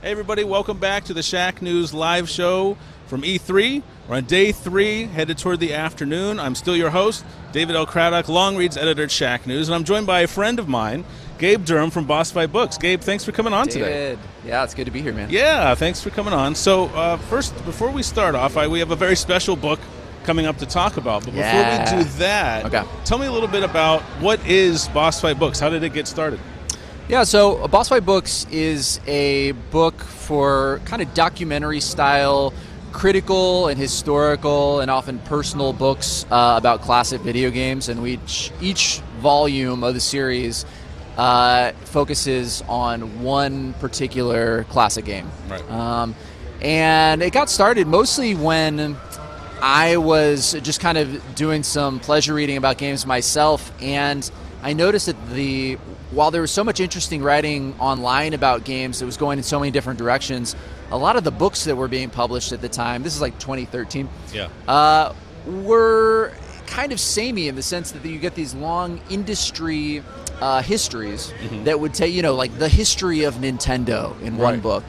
Hey everybody, welcome back to the Shack News live show from E3. We're on day 3, headed toward the afternoon. I'm still your host, David L. Craddock, long reads editor at Shack News, and I'm joined by a friend of mine, Gabe Durham from Bossfight Books. Gabe, thanks for coming on today. Yeah, it's good to be here, man. Yeah, thanks for coming on. So first, before we start off, we have a very special book coming up to talk about. But before we do that, tell me a little bit about what is Bossfight Books? How did it get started? Yeah, so Bossfight Books is a book for kind of documentary-style, critical and historical and often personal books about classic video games. And each volume of the series focuses on one particular classic game. Right. And it got started mostly when I was just kind of doing some pleasure reading about games myself, and I noticed that while there was so much interesting writing online about games that was going in so many different directions, a lot of the books that were being published at the time, this is like 2013, were kind of samey in the sense that you get these long industry histories that would take, like the history of Nintendo in one book.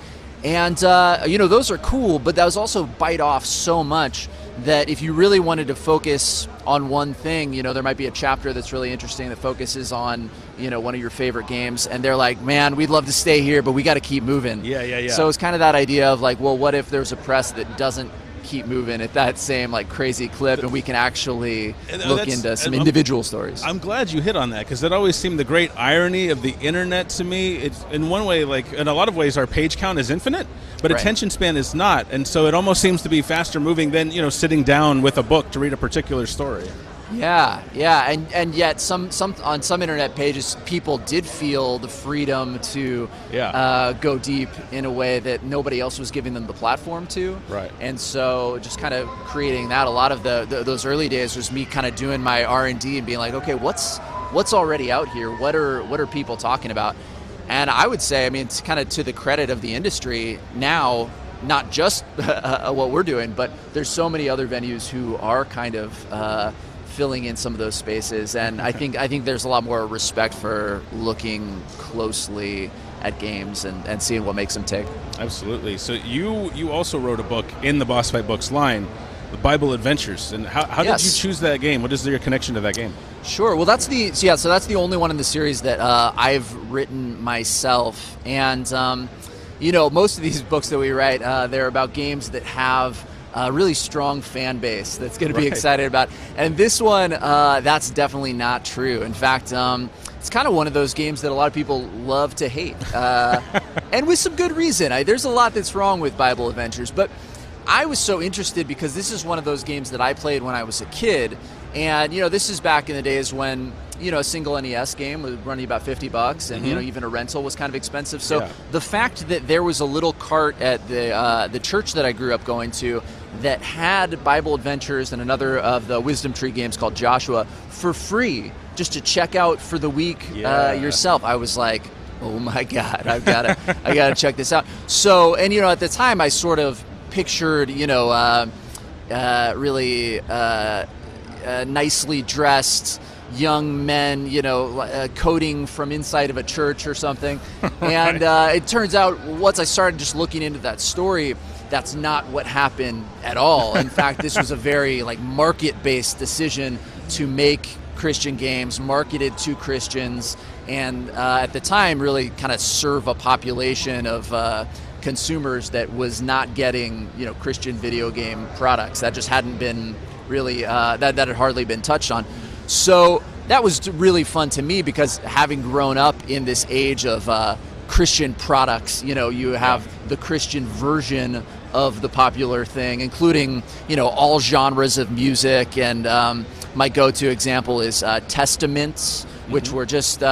And, those are cool, but that was also bite off so much that if you really wanted to focus on one thing, there might be a chapter that's really interesting that focuses on, one of your favorite games, and they're like, man, we'd love to stay here, but we got to keep moving. Yeah. So it's kind of that idea of like, well, what if there's a press that doesn't keep moving at that same like crazy clip, and we can actually look into some individual stories. I'm glad you hit on that, because that always seemed the great irony of the internet to me. It's in one way, like in a lot of ways, our page count is infinite, but attention span is not, and so it almost seems to be faster moving than sitting down with a book to read a particular story. Yeah, and yet some on some internet pages, people did feel the freedom to go deep in a way that nobody else was giving them the platform to. Right. And so just kind of creating that. A lot of those early days was me kind of doing my R&D and being like, okay, what's already out here? What are people talking about? And I would say, it's kind of to the credit of the industry now, not just what we're doing, but there's so many other venues who are kind of filling in some of those spaces, and I think there's a lot more respect for looking closely at games and seeing what makes them tick. Absolutely. So you also wrote a book in the Bossfight Books line, The Bible Adventures, and how did you choose that game? What is your connection to that game? Sure. Well, that's the only one in the series that I've written myself, and most of these books that we write, they're about games that have a really strong fan base that's going to be excited about. And this one, that's definitely not true. In fact, it's kind of one of those games that a lot of people love to hate, and with some good reason. There's a lot that's wrong with Bible Adventures, but I was so interested because this is one of those games that I played when I was a kid. And, this is back in the days when, a single NES game was running about $50, and, even a rental was kind of expensive. So the fact that there was a little cart at the church that I grew up going to that had Bible Adventures and another of the Wisdom Tree games called Joshua for free, just to check out for the week yourself, I was like, oh my God, I gotta check this out. So, and, at the time I sort of pictured, really nicely dressed young men, coding from inside of a church or something. And it turns out, once I started just looking into that story, that's not what happened at all. In fact, this was a very market-based decision to make Christian games marketed to Christians, and at the time really kind of serve a population of consumers that was not getting Christian video game products. That just hadn't been really that had hardly been touched on. So that was really fun to me, because having grown up in this age of Christian products, you have the Christian version of the popular thing, including all genres of music, and my go-to example is Testaments, which were just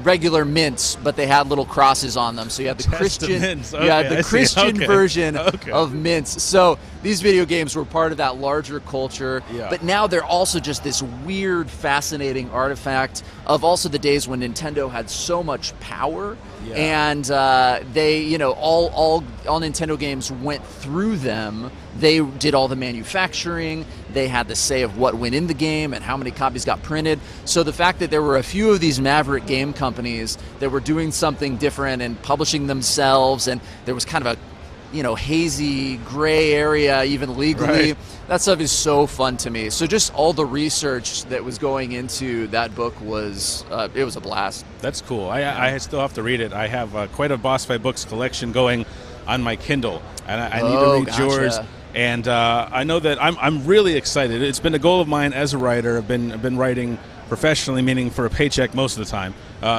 regular mints, but they had little crosses on them. So you had the Christian version of mints. So these video games were part of that larger culture, but now they're also just this weird, fascinating artifact of also the days when Nintendo had so much power, and they, all Nintendo games went through them they did all the manufacturing. They had the say of what went in the game and how many copies got printed. So the fact that there were a few of these maverick game companies that were doing something different and publishing themselves, and there was kind of a hazy gray area even legally. Right. That stuff is so fun to me. So just all the research that was going into that book was it was a blast. That's cool. I still have to read it. I have quite a Bossfight books collection going on my Kindle, and I need to read gotcha. yours. And I know that I'm really excited. It's been a goal of mine as a writer. I've been writing professionally, meaning for a paycheck most of the time.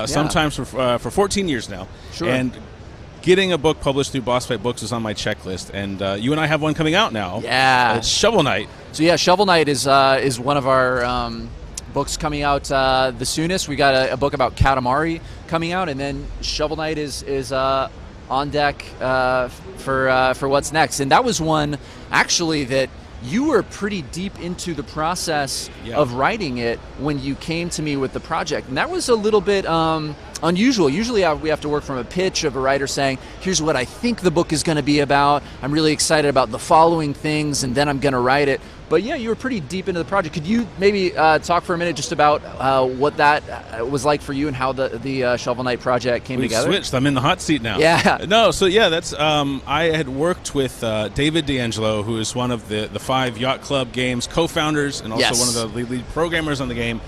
Sometimes for 14 years now. Sure. And getting a book published through Bossfight Books is on my checklist. And you and I have one coming out now. Yeah. It's Shovel Knight. So yeah, Shovel Knight is one of our books coming out the soonest. We got a book about Katamari coming out, and then Shovel Knight is on deck for what's next. And that was one actually that you were pretty deep into the process of writing it when you came to me with the project, and that was a little bit unusual. Usually we have to work from a pitch of a writer saying, here's what I think the book is going to be about, I'm really excited about the following things, and then I'm going to write it. But yeah, you were pretty deep into the project. Could you maybe talk for a minute just about what that was like for you and how the Shovel Knight project came together? We've switched. I'm in the hot seat now. Yeah. No, so yeah, that's I had worked with David D'Angelo, who is one of the 5 Yacht Club games co-founders and also one of the lead programmers on the game.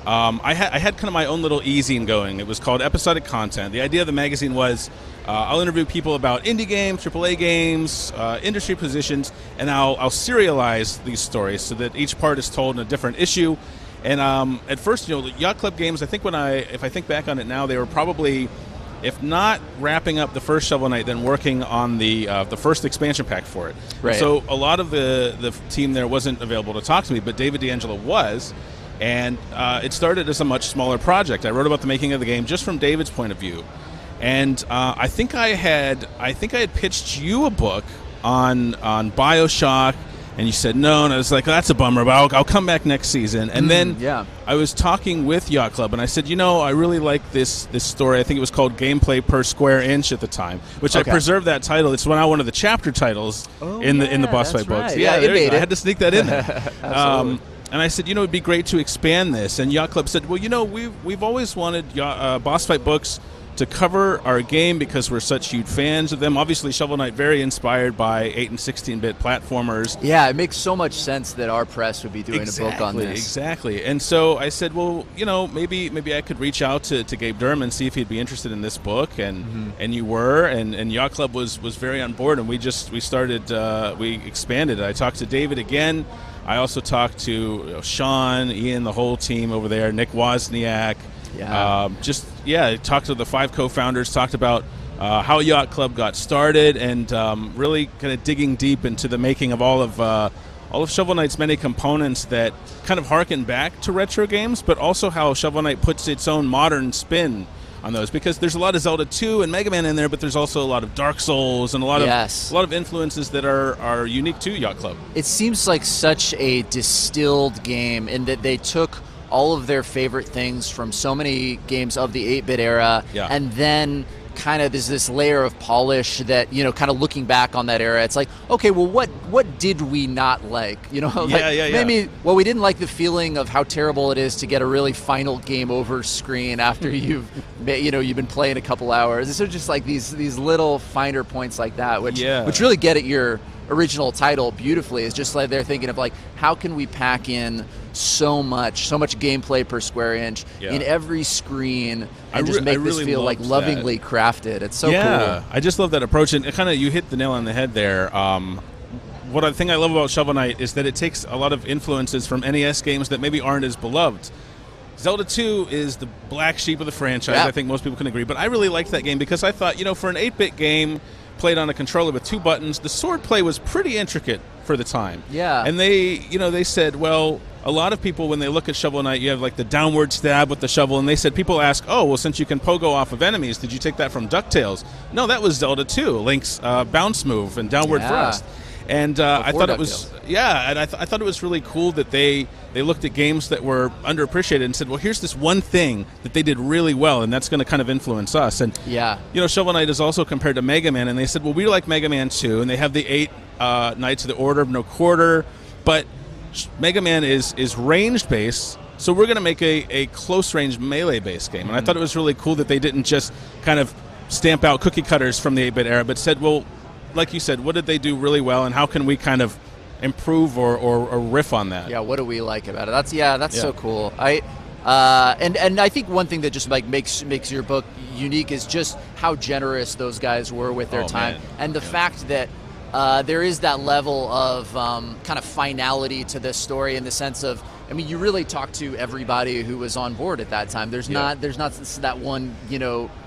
I had kind of my own little e-zine going. It was called Episodic Content. The idea of the magazine was I'll interview people about indie games, AAA games, industry positions, and I'll serialize these stories so that each part is told in a different issue. And at first, the Yacht Club games, I think if I think back on it now, they were probably, if not wrapping up the first Shovel Knight, then working on the first expansion pack for it. Right. So a lot of the team there wasn't available to talk to me, but David D'Angelo was. And it started as a much smaller project. I wrote about the making of the game just from David's point of view, and I think I had pitched you a book on BioShock, and you said no, and I was like, that's a bummer, but I'll come back next season. And then I was talking with Yacht Club, and I said, I really like this story. I think it was called Gameplay Per Square Inch at the time, which I preserved that title. It's now one of the chapter titles in the Bossfight books. Right. Yeah, I had to sneak that in there. Absolutely. And I said, it'd be great to expand this. And Yacht Club said, well, we've always wanted Bossfight Books to cover our game because we're such huge fans of them. Obviously, Shovel Knight, very inspired by 8 and 16-bit platformers. Yeah, it makes so much sense that our press would be doing a book on this. Exactly. And so I said, well, maybe I could reach out to Gabe Durham and see if he'd be interested in this book. And you were, and Yacht Club was very on board, and we expanded. I talked to David again. I also talked to Sean, Ian, the whole team over there, Nick Wozniak. Talked to the 5 co-founders, talked about how Yacht Club got started, and really kind of digging deep into the making of all of Shovel Knight's many components that kind of harken back to retro games, but also how Shovel Knight puts its own modern spin on those, because there's a lot of Zelda 2 and Mega Man in there, but there's also a lot of Dark Souls and a lot of influences that are unique to Yacht Club. It seems like such a distilled game in that they took all of their favorite things from so many games of the 8-bit era, and then kind of there's this layer of polish that, kind of looking back on that era, it's like, okay, well, what did we not like? Maybe, well, we didn't like the feeling of how terrible it is to get a really final game over screen after you've been playing a couple hours. It's just like these little finer points like that, which really get at your original title beautifully. Is just like they're thinking of like, how can we pack in so much gameplay per square inch in every screen and just make this feel like lovingly crafted. It's so cool. I just love that approach, and kind of you hit the nail on the head there. What I think I love about Shovel Knight is that it takes a lot of influences from NES games that maybe aren't as beloved. Zelda 2 is the black sheep of the franchise. I think most people can agree, but I really liked that game because I thought, for an 8-bit game played on a controller with 2 buttons, the sword play was pretty intricate for the time. And they said, well, a lot of people, when they look at Shovel Knight, you have like the downward stab with the shovel, and they said, people ask, oh, well, since you can pogo off of enemies, did you take that from DuckTales? No, that was Zelda 2, Link's bounce move and downward thrust. And I thought it was, and I thought it was really cool that they looked at games that were underappreciated and said, well, here's this one thing that they did really well, and that's going to kind of influence us. And Shovel Knight is also compared to Mega Man, and they said, well, we like Mega Man 2, and they have the Knights of the Order of No Quarter, but Mega Man is range-based, so we're going to make a close-range melee-based game. And I thought it was really cool that they didn't just kind of stamp out cookie cutters from the 8-bit era, but said, well, like you said, what did they do really well, and how can we kind of improve or riff on that? Yeah, what do we like about it? That's so cool. And I think one thing that just like makes your book unique is just how generous those guys were with their time, man. and the fact that there is that level of kind of finality to this story in the sense of, I mean, you really talk to everybody who was on board at that time. There's not that one,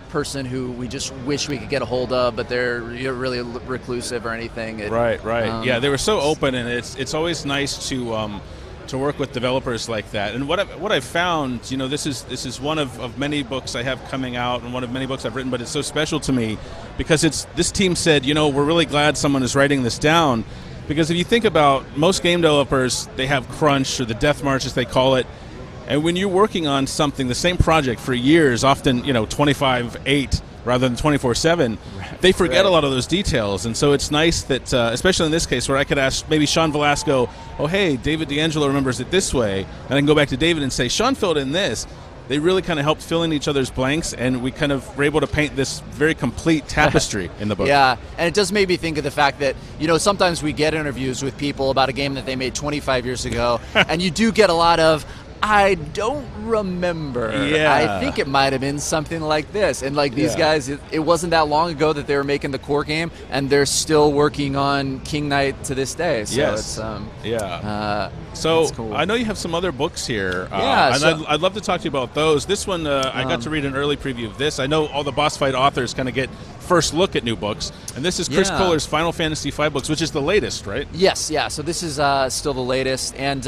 person who we just wish we could get a hold of, but they're really reclusive or anything. Right. Yeah, they were so open, and it's always nice to work with developers like that. And what I've found, this is one of many books I have coming out, and one of many books I've written, but it's so special to me because this team said, we're really glad someone is writing this down, because if you think about most game developers, they have crunch, or the death march as they call it. And when you're working on something, the same project for years, often 25/8 rather than 24/7, they forget a lot of those details. And so it's nice that, especially in this case, where I could ask maybe Sean Velasco, oh, hey, David D'Angelo remembers it this way, and I can go back to David and say, Sean filled in this. They really kind of helped fill in each other's blanks, and we kind of were able to paint this very complete tapestry in the book. Yeah, and it does make me think of the fact that, sometimes we get interviews with people about a game that they made 25 years ago, and you do get a lot of, I don't remember. Yeah. I think it might have been something like this. And like these guys, it wasn't that long ago that they were making the core game, and they're still working on King Knight to this day. So yes. So cool. I know you have some other books here. Yeah, and I'd love to talk to you about those. This one, I got to read an early preview of this. I know all the Bossfight authors kind of get first look at new books. And this is Chris Kohler's Final Fantasy V books, which is the latest, right? Yes, yeah. So this is still the latest. And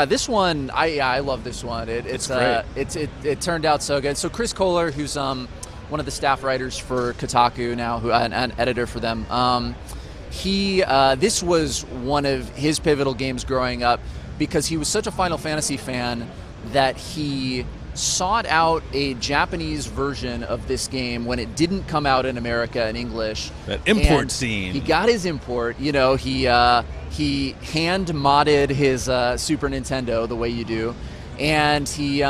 this one, I love this one. It's great. It turned out so good. So Chris Kohler, who's one of the staff writers for Kotaku now, who an editor for them, this was one of his pivotal games growing up because he was such a Final Fantasy fan that he sought out a Japanese version of this game when it didn't come out in America in English. That import scene. He got his import. He hand modded his Super Nintendo the way you do, and he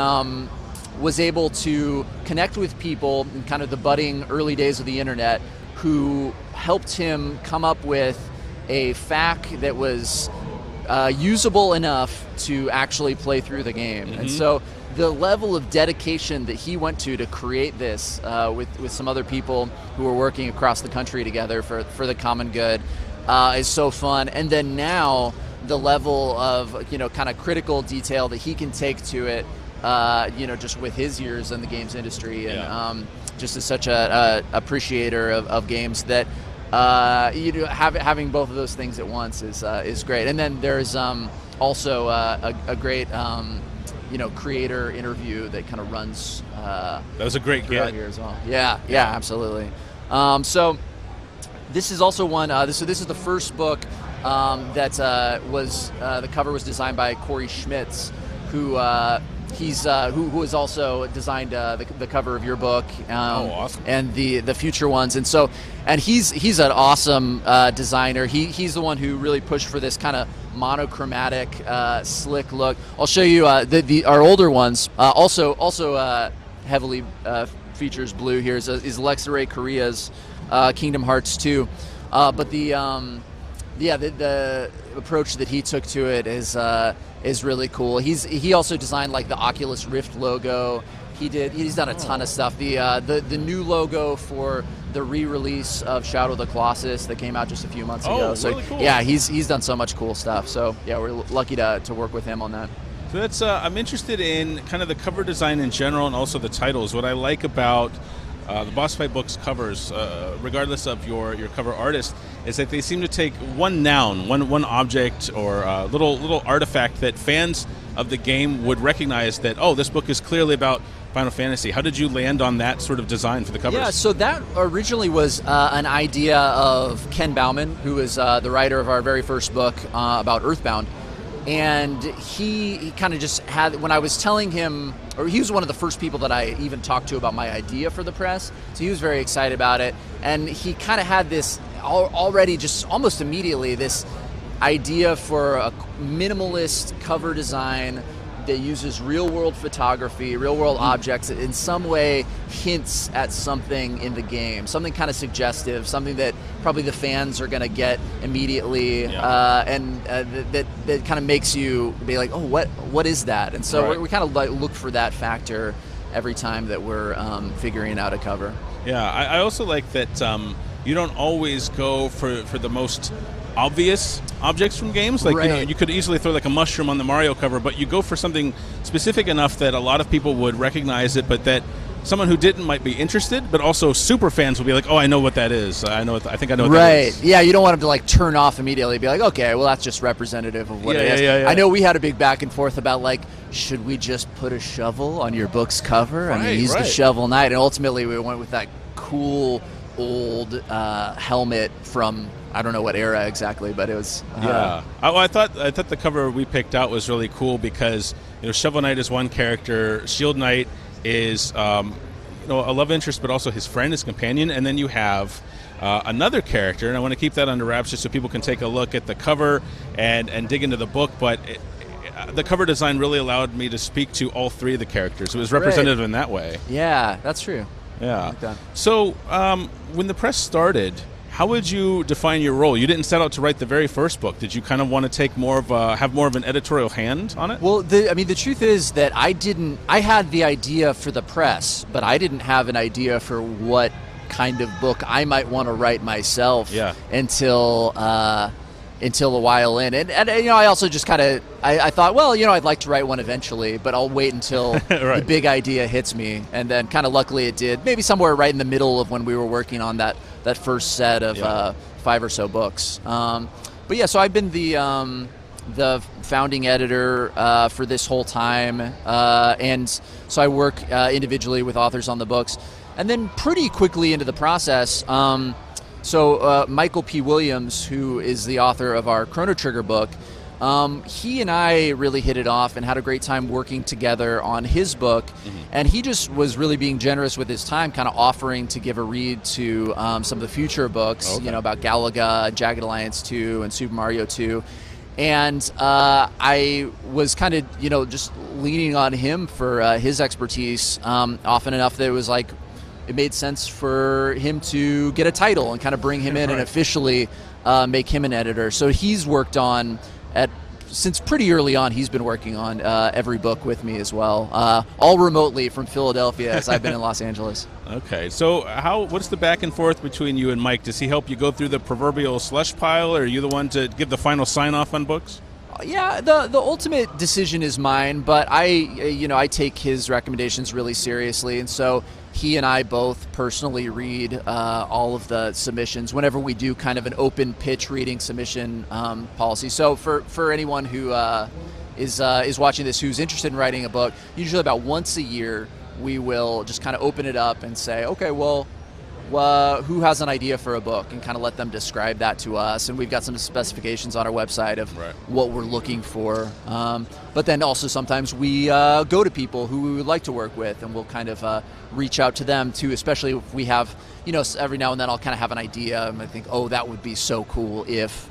was able to connect with people in kind of the budding early days of the internet who helped him come up with a FAQ that was usable enough to actually play through the game. And so the level of dedication that he went to create this with some other people who were working across the country together for the common good is so fun. And then now the level of kind of critical detail that he can take to it, just with his years in the games industry, and just as such a appreciator of games that having both of those things at once is great. And then there's also a great creator interview that kind of runs. That was a great get here as well. Yeah, absolutely. So this is also one. This is the first book that was the cover was designed by Corey Schmitz, who who has also designed the cover of your book. Awesome. And the future ones. And he's an awesome designer. He's the one who really pushed for this kind of monochromatic, slick look. I'll show you our older ones. Also heavily features blue here is Lexaray Korea's Kingdom Hearts 2. But the approach that he took to it is really cool. He also designed like the Oculus Rift logo. He's done a ton of stuff. The new logo for the re-release of Shadow of the Colossus that came out just a few months ago. So really cool. Yeah, he's done so much cool stuff. So yeah, we're lucky to work with him on that. So that's I'm interested in kind of the cover design in general and also the titles. What I like about the Bossfight books covers, regardless of your cover artist, is that they seem to take one noun, one object or little artifact that fans of the game would recognize that, oh, this book is clearly about Final Fantasy. How did you land on that sort of design for the covers? Yeah, so that originally was an idea of Ken Bauman, who is the writer of our very first book about Earthbound. And he kind of just had, when I was telling him, or he was one of the first people that I even talked to about my idea for the press, so he was very excited about it. And he kind of had this already just almost immediately this idea for a minimalist cover design that uses real-world photography, real-world objects, in some way hints at something in the game, something kind of suggestive, something that probably the fans are going to get immediately, and that kind of makes you be like, oh, what is that? And so we kind of like look for that factor every time that we're figuring out a cover. Yeah, I also like that you don't always go for the most obvious objects from games. Like, you could easily throw like a mushroom on the Mario cover, but you go for something specific enough that a lot of people would recognize it, but that someone who didn't might be interested, but also super fans will be like, oh, I know what that is. I think I know what that is. Yeah, you don't want them to like turn off immediately, be like, okay, well, that's just representative of what it is. Yeah. I know we had a big back and forth about like, should we just put a shovel on your book's cover? I mean, he's the Shovel Knight, and ultimately we went with that cool old helmet from I don't know what era exactly, but it was. I thought the cover we picked out was really cool because Shovel Knight is one character, Shield Knight is a love interest, but also his friend, his companion, and then you have another character, and I want to keep that under wraps just so people can take a look at the cover and dig into the book, but the cover design really allowed me to speak to all three of the characters. It was representative in that way. Yeah, that's true. Yeah. Like so when the press started, how would you define your role? You didn't set out to write the very first book. Did you kind of want to take have more of an editorial hand on it? Well, the truth is that I had the idea for the press, but I didn't have an idea for what kind of book I might want to write myself until a while in. And I also just kind of, I thought, well, I'd like to write one eventually, but I'll wait until the big idea hits me. And then kind of luckily it did, maybe somewhere right in the middle of when we were working on that first set of 5 or so books. But yeah, so I've been the founding editor for this whole time. And so I work individually with authors on the books. And then pretty quickly into the process, So Michael P. Williams, who is the author of our Chrono Trigger book, he and I really hit it off and had a great time working together on his book. Mm-hmm. And he just was really being generous with his time, kind of offering to give a read to some of the future books, about Galaga, Jagged Alliance 2, and Super Mario 2. And I was kind of, just leaning on him for his expertise often enough that it was like, it made sense for him to get a title and kind of bring him in and officially make him an editor. So he's worked on, since pretty early on, he's been working on every book with me as well, all remotely from Philadelphia as I've been in Los Angeles. Okay, so what's the back and forth between you and Mike? Does he help you go through the proverbial slush pile, or are you the one to give the final sign-off on books? Yeah, the ultimate decision is mine, but I take his recommendations really seriously, and so he and I both personally read all of the submissions whenever we do kind of an open pitch reading submission policy. So for anyone who is watching this who's interested in writing a book, usually about once a year we will just kind of open it up and say, okay, well, who has an idea for a book, and kind of let them describe that to us. And we've got some specifications on our website of what we're looking for. But then also sometimes we go to people who we would like to work with, and we'll kind of reach out to them too, especially if we have, every now and then I'll kind of have an idea and I think, oh, that would be so cool if,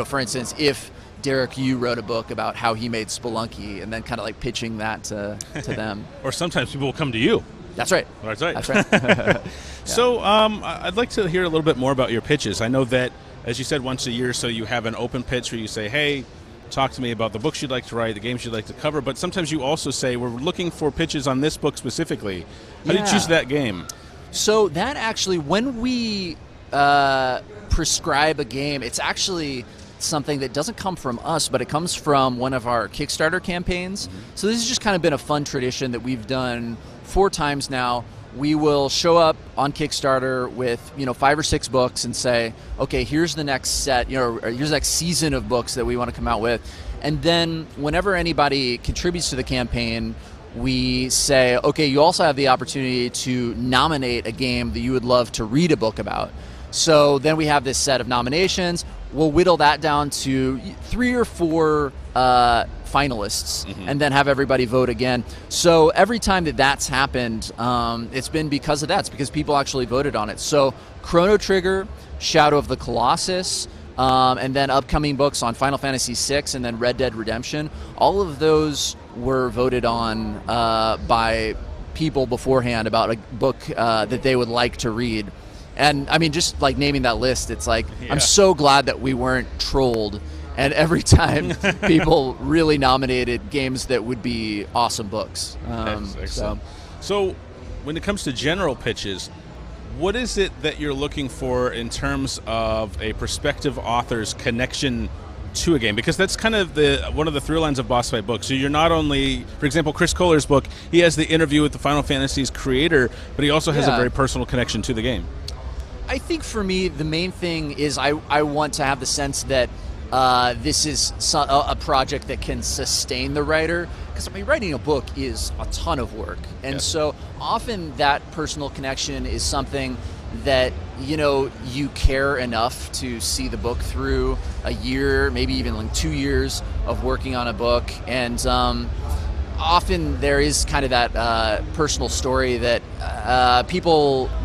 for instance, if Derek Yu wrote a book about how he made Spelunky, and then kind of like pitching that to them. Or sometimes people will come to you. That's right. That's right. So I'd like to hear a little bit more about your pitches. I know that, as you said, once a year, so you have an open pitch where you say, hey, talk to me about the books you'd like to write, the games you'd like to cover, but sometimes you also say, we're looking for pitches on this book specifically. How do you choose that game? So that actually, when we prescribe a game, it's actually something that doesn't come from us, but it comes from one of our Kickstarter campaigns. Mm-hmm. So this has just kind of been a fun tradition that we've done 4 times now. We will show up on Kickstarter with 5 or 6 books and say, okay, here's the next set, or here's the next season of books that we want to come out with. And then whenever anybody contributes to the campaign, we say, okay, you also have the opportunity to nominate a game that you would love to read a book about. So then we have this set of nominations. We'll whittle that down to 3 or 4 finalists and then have everybody vote again. So every time that that's happened, it's been because of that. It's because people actually voted on it. So Chrono Trigger, Shadow of the Colossus, and then upcoming books on Final Fantasy VI and then Red Dead Redemption, all of those were voted on by people beforehand about a book that they would like to read. And I mean, just like naming that list, it's like, I'm so glad that we weren't trolled. And every time people really nominated games that would be awesome books. So when it comes to general pitches, what is it that you're looking for in terms of a prospective author's connection to a game? Because that's kind of one of the through lines of Bossfight books. So you're not only, for example, Chris Kohler's book, he has the interview with the Final Fantasy's creator, but he also has a very personal connection to the game. I think for me, the main thing is I want to have the sense that this is a project that can sustain the writer, because I mean, writing a book is a ton of work, and so often that personal connection is something that you care enough to see the book through a year, maybe even like 2 years of working on a book, and often there is kind of that personal story that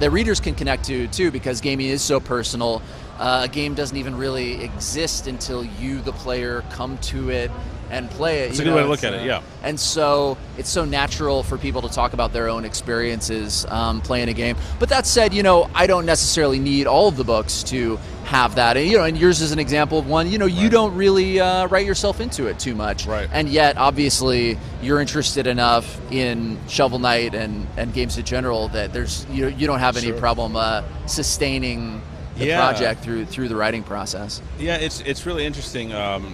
the readers can connect to too, because gaming is so personal. A game doesn't even really exist until you, the player, come to it and play it. It's a good way to look at it, yeah. And so it's so natural for people to talk about their own experiences playing a game. But that said, I don't necessarily need all of the books to have that. And, and yours is an example of one, you don't really write yourself into it too much. Right. And yet, obviously, you're interested enough in Shovel Knight and games in general that there's you don't have any problem sustaining the project through the writing process. Yeah, it's really interesting.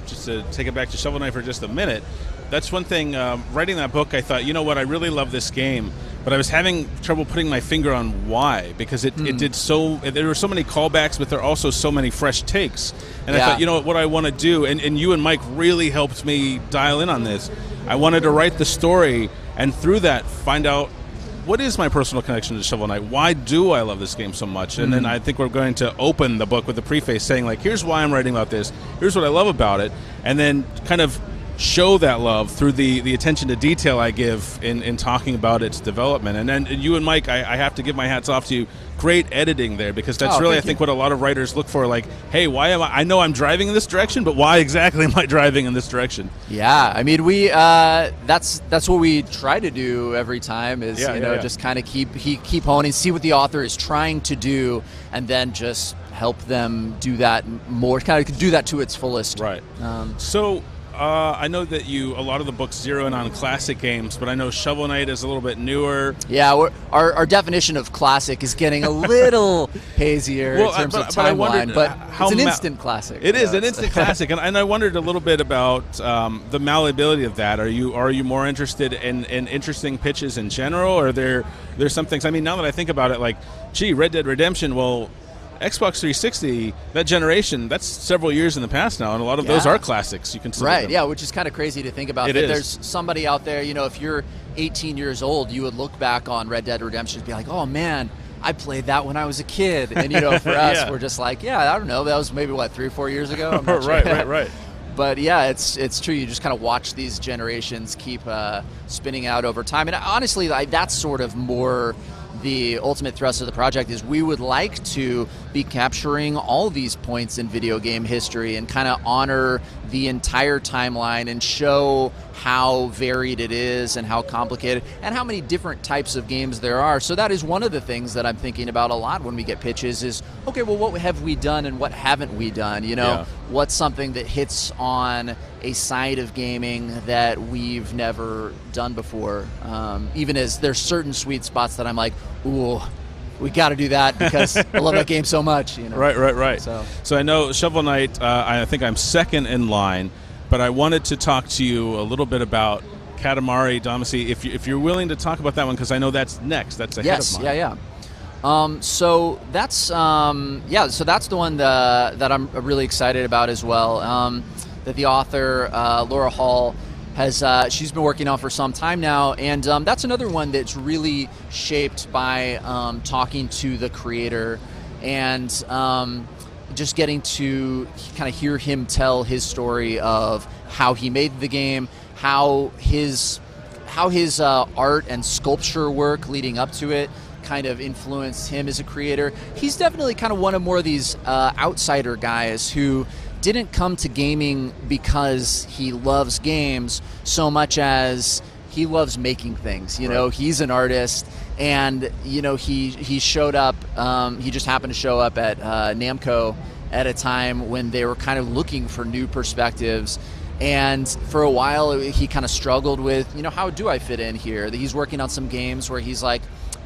Just to take it back to Shovel Knight for just a minute, that's one thing. Writing that book, I thought, you know what, I really love this game, but I was having trouble putting my finger on why, because it did so. There were so many callbacks, but there are also so many fresh takes. And I thought, what I want to do, and you and Mike really helped me dial in on this. I wanted to write the story, and through that, find out, what is my personal connection to Shovel Knight? Why do I love this game so much? And then I think we're going to open the book with a preface saying, like, here's why I'm writing about this. Here's what I love about it. And then kind of show that love through the attention to detail I give in talking about its development. And then you and Mike, I have to give my hats off to you. Great editing there, because that's really, I think, what a lot of writers look for. Like, hey, why am I know I'm driving in this direction, but why exactly am I driving in this direction? Yeah, I mean, we that's what we try to do every time is just kind of keep honing, see what the author is trying to do, and then just help them do that more, kind of do that to its fullest. Right. So I know that a lot of the books zero in on classic games, but I know Shovel Knight is a little bit newer. Yeah, our definition of classic is getting a little hazier in terms of timeline, but it's an instant classic. It is an instant classic, and I wondered a little bit about the malleability of that. Are you more interested in interesting pitches in general, or there's some things? I mean, now that I think about it, like, Red Dead Redemption, well, Xbox 360, that generation, that's several years in the past now, and a lot of those are classics. You can see them. Yeah, which is kind of crazy to think about. There's somebody out there, if you're 18 years old, you would look back on Red Dead Redemption and be like, oh man, I played that when I was a kid. And for us, we're just like, I don't know, that was maybe 3 or 4 years ago. I'm not sure. Right. But yeah, it's true. You just kind of watch these generations keep spinning out over time. And honestly, that's sort of more the ultimate thrust of the project is we would like to be capturing all these points in video game history and kind of honor the entire timeline and show how varied it is and how complicated and how many different types of games there are. So that is one of the things that I'm thinking about a lot when we get pitches is, okay, well, what have we done and what haven't we done? What's something that hits on a side of gaming that we've never done before? Even as there's certain sweet spots that I'm like, ooh, we got to do that because I love that game so much. Right. So I know Shovel Knight, I think I'm second in line, but I wanted to talk to you a little bit about Katamari Damacy, if you're willing to talk about that one, because I know that's next. That's ahead of mine. Yeah. So that's the one that I'm really excited about as well. That the author Laura Hall she's been working on for some time now, and that's another one that's really shaped by talking to the creator and just getting to kind of hear him tell his story of how he made the game how his art and sculpture work leading up to it kind of influenced him as a creator. He's definitely kind of one of more of these outsider guys who didn't come to gaming because he loves games so much as he loves making things. You know, he's an artist, and you know, he showed up. He just happened to show up at Namco at a time when they were kind of looking for new perspectives. And for a while, he kind of struggled with, you know, how do I fit in here? He's working on some games where he's like,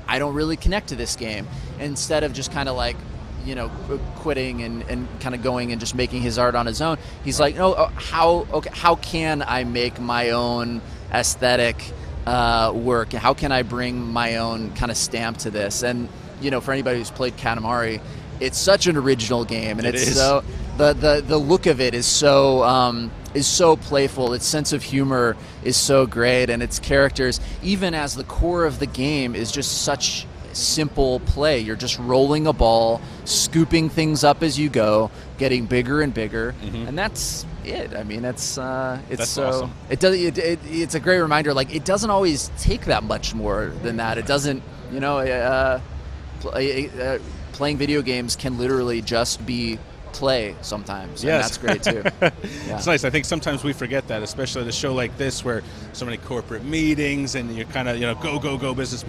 I don't really connect to this game. Instead of just kind of like, you know, quitting and kind of going and just making his art on his own, he's like, no, how can I make my own aesthetic work? How can I bring my own kind of stamp to this? And, you know, for anybody who's played Katamari, it's such an original game, and it's so the look of it is so playful. Its sense of humor is so great, and its characters, even as the core of the game, is just such simple play. You're just rolling a ball, scooping things up as you go, getting bigger and bigger, and that's it. I mean, it's so awesome. It's a great reminder. Like, it doesn't always take that much more than that. It doesn't, you know. Playing video games can literally just be play sometimes, and that's great too. Yeah. It's nice. I think sometimes we forget that, especially at a show like this where so many corporate meetings and you're kind of, you know, go business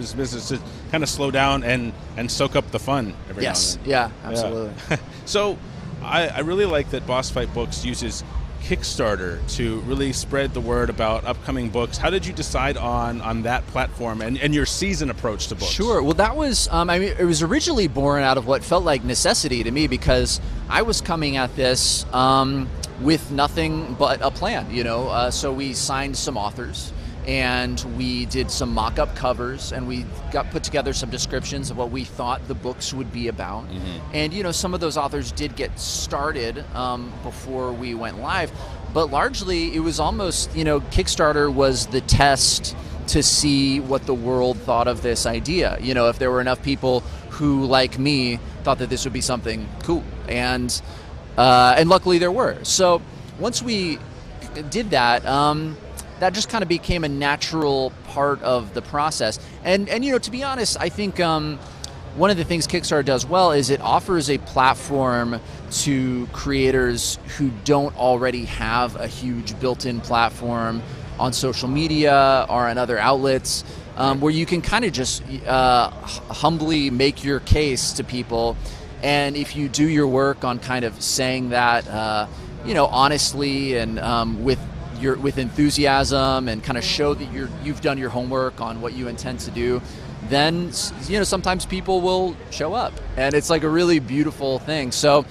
to kind of slow down and soak up the fun every now and then. Yeah, absolutely. Yeah. So I really like that Bossfight Books uses Kickstarter to really spread the word about upcoming books. How did you decide on that platform and your season approach to books? Sure. Well, that was, I mean, it was originally born out of what felt like necessity to me, because I was coming at this with nothing but a plan, you know. So we signed some authors, and we did some mock-up covers, and we put together some descriptions of what we thought the books would be about. And, you know, some of those authors did get started before we went live, but largely it was almost, you know, Kickstarter was the test to see what the world thought of this idea. You know, if there were enough people who, like me, thought that this would be something cool, and luckily there were. So once we did that, that just kind of became a natural part of the process. And you know, to be honest, I think one of the things Kickstarter does well is it offers a platform to creators who don't already have a huge built-in platform on social media or on other outlets, where you can kind of just humbly make your case to people. And if you do your work on kind of saying that, you know, honestly and with enthusiasm, and kind of show that you've done your homework on what you intend to do, then, you know, sometimes people will show up, and it's like a really beautiful thing. So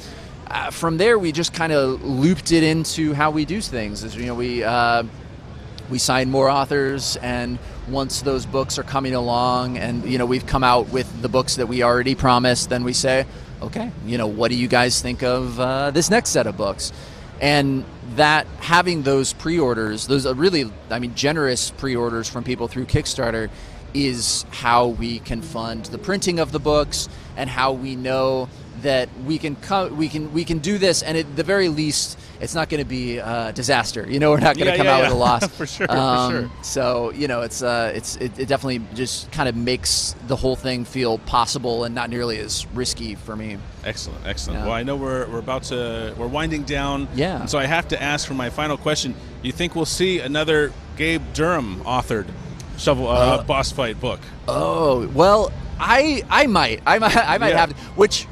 from there, we just kind of looped it into how we do things. As you know, we sign more authors, and once those books are coming along, and you know, we've come out with the books that we already promised, then we say, okay, you know, what do you guys think of this next set of books? And that having those pre-orders, those are really, I mean, generous pre-orders from people through Kickstarter, is how we can fund the printing of the books, and how we know that we can do this, and at the very least, it's not going to be a disaster. You know, we're not going to come out with a loss. For sure. So, you know, it definitely just kind of makes the whole thing feel possible and not nearly as risky for me. Excellent. Yeah. Well, I know we're winding down. Yeah. And so I have to ask for my final question. Do you think we'll see another Gabe Durham authored Bossfight book? Oh, well, I might have, which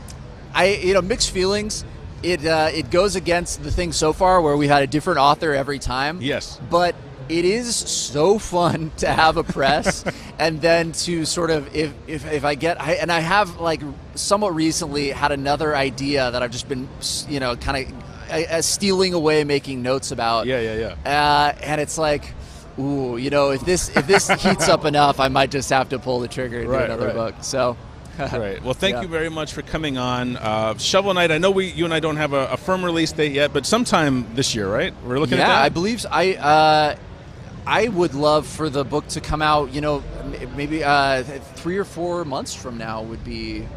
mixed feelings. It goes against the thing so far where we had a different author every time. Yes. But it is so fun to have a press and then to sort of, if I have like somewhat recently had another idea that I've just been, you know, kind of stealing away, making notes about. Yeah. And it's like, ooh, you know, if this heats up enough, I might just have to pull the trigger and do another book. So. Right. Well, thank you very much for coming on. Shovel Knight, I know you and I don't have a firm release date yet, but sometime this year, right? We're looking at that? Yeah, I believe so. I would love for the book to come out, you know, maybe 3 or 4 months from now would be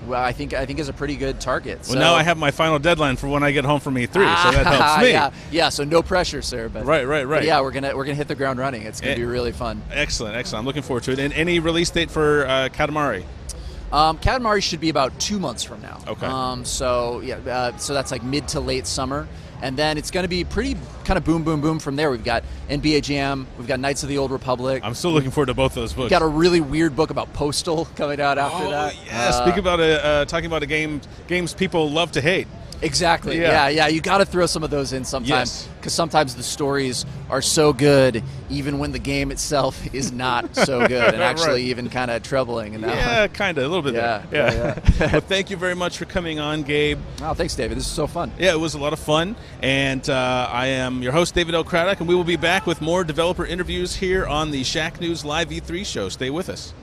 well, I think is a pretty good target. Well, now I have my final deadline for when I get home from E3, so that helps me. Yeah. So no pressure, sir. But right. But yeah, we're gonna hit the ground running. It's gonna be really fun. Excellent. I'm looking forward to it. And any release date for Katamari? Katamari should be about 2 months from now. Okay. So that's like mid to late summer. And then it's going to be pretty kind of boom, boom, boom from there. We've got NBA Jam. We've got Knights of the Old Republic. I'm still looking forward to both those books. We've got a really weird book about Postal coming out after that. Yeah, talking about a games people love to hate. Exactly. Yeah. You got to throw some of those in sometimes, because sometimes the stories are so good, even when the game itself is not so good, and actually even kind of troubling. Yeah, kind of a little bit. Yeah. Well, thank you very much for coming on, Gabe. Oh, thanks, David. This is so fun. Yeah, it was a lot of fun, and I am your host, David L. Craddock, and we will be back with more developer interviews here on the Shack News Live E3 show. Stay with us.